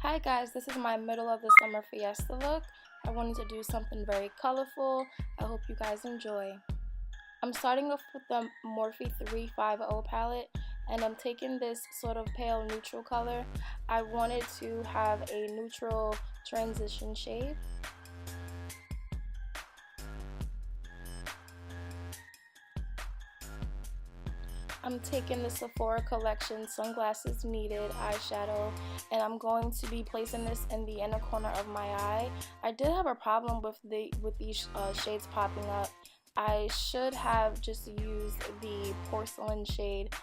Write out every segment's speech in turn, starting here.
Hi guys, this is my middle of the summer Fiesta look. I wanted to do something very colorful. I hope you guys enjoy. I'm starting off with the Morphe 350 palette, and I'm taking this sort of pale neutral color. I wanted to have a neutral transition shade. I'm taking the Sephora collection Sunglasses Needed eyeshadow, and I'm going to be placing this in the inner corner of my eye. I did have a problem with these shades popping up. I should have just used the porcelain shade,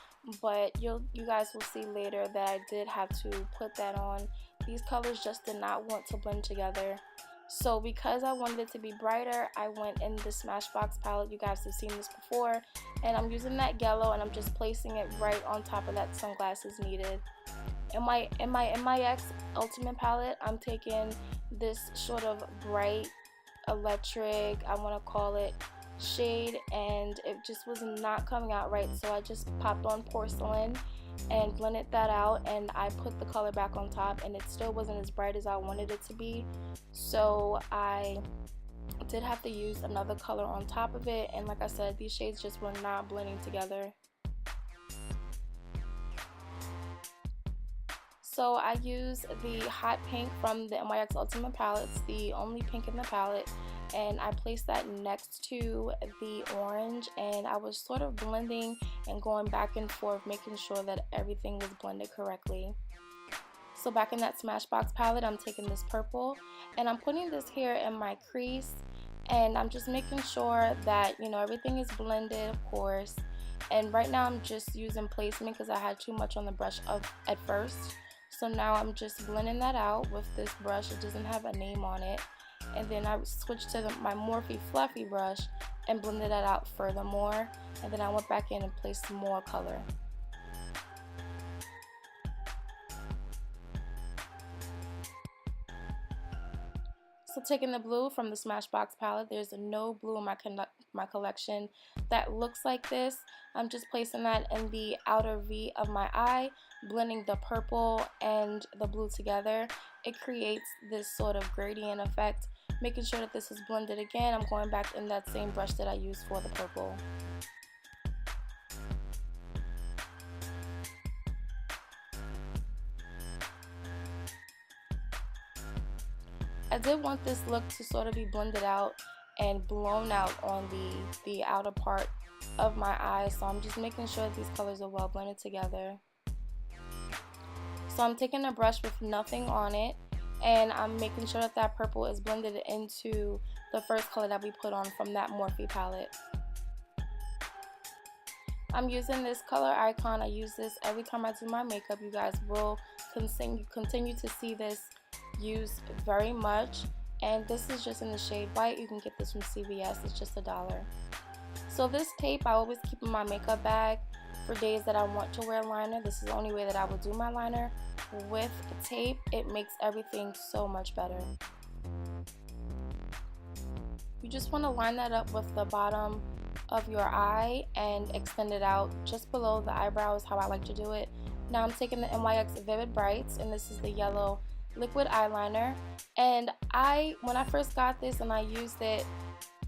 but you guys will see later that I did have to put that on. These colors just did not want to blend together. So because I wanted it to be brighter, I went in the Smashbox palette. You guys have seen this before, and I'm using that yellow, and I'm just placing it right on top of that Sunglasses Needed. In my NYX Ultimate Palette, I'm taking this sort of bright electric, I want to call it, shade, and it just was not coming out right, so I just popped on porcelain and blended that out, and I put the color back on top, and it still wasn't as bright as I wanted it to be, so I did have to use another color on top of it. And like I said, these shades just were not blending together. So I used the hot pink from the NYX Ultimate Palette. It's the only pink in the palette, and I placed that next to the orange, and I was sort of blending and going back and forth, making sure that everything was blended correctly. So back in that Smashbox palette, I'm taking this purple, and I'm putting this here in my crease, and I'm just making sure that, you know, everything is blended, of course. And right now I'm just using placement because I had too much on the brush at first. So now I'm just blending that out with this brush. It doesn't have a name on it. And then I switched to my Morphe fluffy brush and blended that out furthermore. And then I went back in and placed some more color. So taking the blue from the Smashbox palette, there's no blue in my collection that looks like this. I'm just placing that in the outer V of my eye, blending the purple and the blue together. It creates this sort of gradient effect. Making sure that this is blended again, I'm going back in that same brush that I used for the purple. I did want this look to sort of be blended out and blown out on the outer part of my eye, so I'm just making sure that these colors are well blended together. So I'm taking a brush with nothing on it, and I'm making sure that that purple is blended into the first color that we put on from that Morphe palette. I'm using this color icon. I use this every time I do my makeup. You guys will continue to see this used very much, and this is just in the shade white. You can get this from CVS. It's just $1. So this tape I always keep in my makeup bag for days that I want to wear liner. This is the only way that I will do my liner. With tape, it makes everything so much better. You just want to line that up with the bottom of your eye and extend it out just below the eyebrows, how I like to do it. Now I'm taking the NYX Vivid Brights, and this is the yellow liquid eyeliner, and when I first got this and I used it,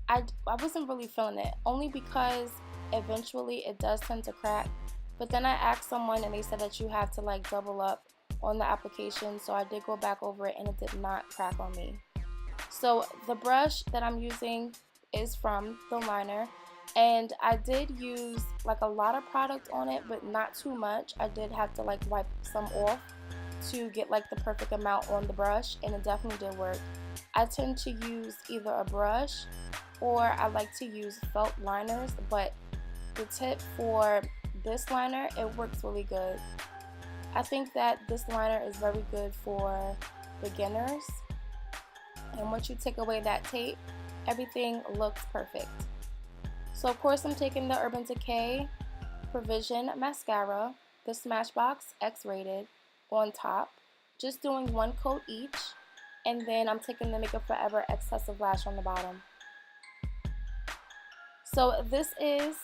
I wasn't really feeling it, only because eventually it does tend to crack. But then I asked someone and they said that you have to like double up on the application, so I did go back over it and it did not crack on me. So the brush that I'm using is from the liner, and I did use like a lot of product on it, but not too much. I did have to like wipe some off to get like the perfect amount on the brush, and it definitely did work. I tend to use either a brush or I like to use felt liners, but the tip for this liner, it works really good. I think that this liner is very good for beginners, and once you take away that tape, everything looks perfect. So of course I'm taking the Urban Decay Prevision mascara, the Smashbox X-rated, on top, just doing one coat each, and then I'm taking the MAKEUPFOREVER Excessive Lash on the bottom. So this is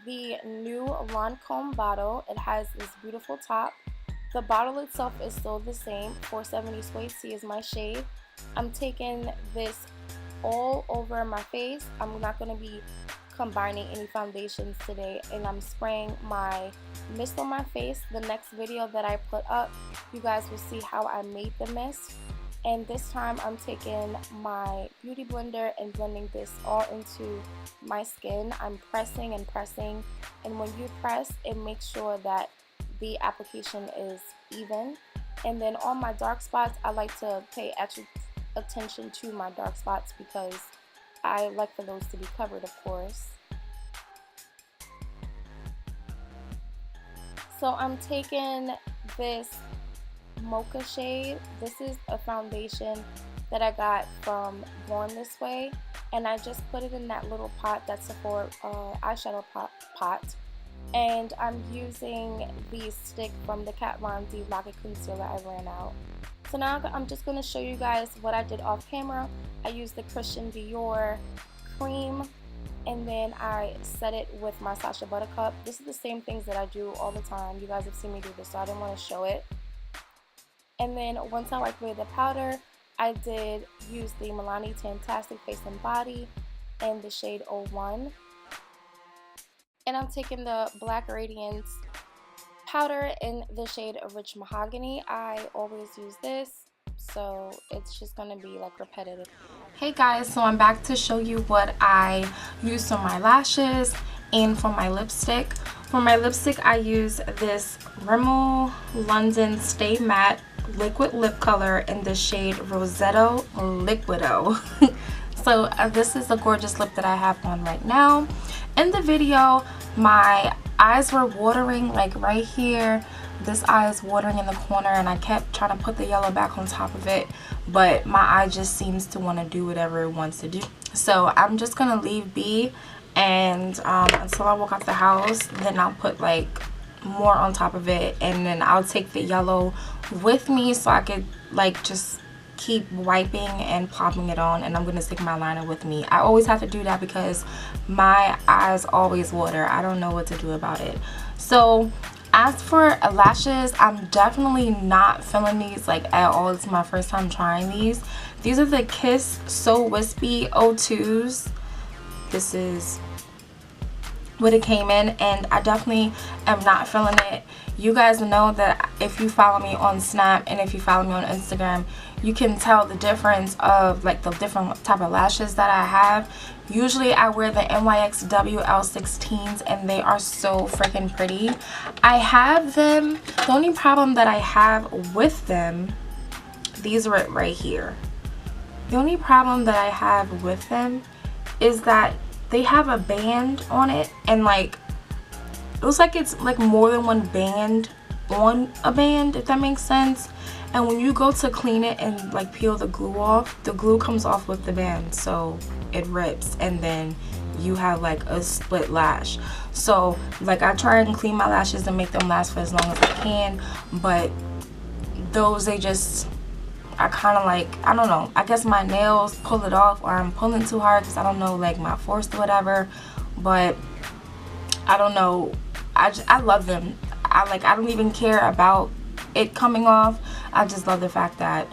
the new Lancome bottle. It has this beautiful top The bottle itself is still the same. 470 Suede C is my shade. I'm taking this all over my face. I'm not going to be combining any foundations today, and I'm spraying my mist on my face. The next video that I put up, you guys will see how I made the mist. And this time I'm taking my beauty blender and blending this all into my skin. I'm pressing and pressing, and when you press, it makes sure that the application is even. And then on my dark spots, I like to pay extra attention to my dark spots because I like for those to be covered, of course. So I'm taking this Mocha shade. This is a foundation that I got from Born This Way, and I just put it in that little pot, that Sephora eyeshadow pot. And I'm using the stick from the Kat Von D Lock It Concealer I ran out. So now I'm just going to show you guys what I did off camera. I used the Christian Dior cream, and then I set it with my Sacha Buttercup. This is the same things that I do all the time. You guys have seen me do this, so I didn't want to show it. And then once I wiped away the powder, I did use the Milani Tantastic Face and Body in the shade 01. And I'm taking the Black Radiance powder in the shade Rich Mahogany. I always use this, so it's just going to be like repetitive. Hey guys, so I'm back to show you what I use for my lashes and for my lipstick. For my lipstick, I use this Rimmel London Stay Matte liquid lip color in the shade Rosetto Liquido. So this is a gorgeous lip that I have on right now. In the video, my eyes were watering, like right here. This eye is watering in the corner, and I kept trying to put the yellow back on top of it, but my eye just seems to want to do whatever it wants to do. So I'm just gonna leave be, and until I walk out the house, then I'll put like more on top of it, and then I'll take the yellow with me so I could like just keep wiping and popping it on. And I'm gonna take my liner with me. I always have to do that because my eyes always water. I don't know what to do about it. So as for lashes, I'm definitely not feeling these like at all. It's my first time trying these. These are the Kiss So Wispy 02s. This is what it came in, and I definitely am not feeling it. You guys know that if you follow me on Snap and if you follow me on Instagram, you can tell the difference of like the different type of lashes that I have. Usually I wear the NYX WL16s, and they are so freaking pretty. I have them. The only problem that I have with them, these are right here. The only problem that I have with them is that they have a band on it, and like it looks like it's like more than one band on a band, if that makes sense. And when you go to clean it and like peel the glue off, the glue comes off with the band, so it rips, and then you have like a split lash. So like I try and clean my lashes and make them last for as long as I can, but those, they just, I kind of like, I don't know, I guess my nails pull it off, or I'm pulling too hard because I don't know, like my force or whatever. But I don't know, I love them. I don't even care about it coming off. I just love the fact that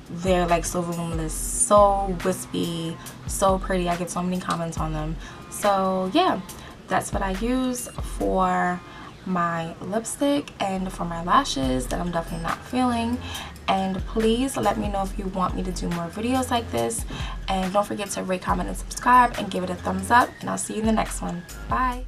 they're like so voluminous, so wispy, so pretty. I get so many comments on them. So yeah, that's what I use for my lipstick and for my lashes that I'm definitely not feeling. And please let me know if you want me to do more videos like this, and don't forget to rate, comment, and subscribe, and give it a thumbs up, and I'll see you in the next one. Bye.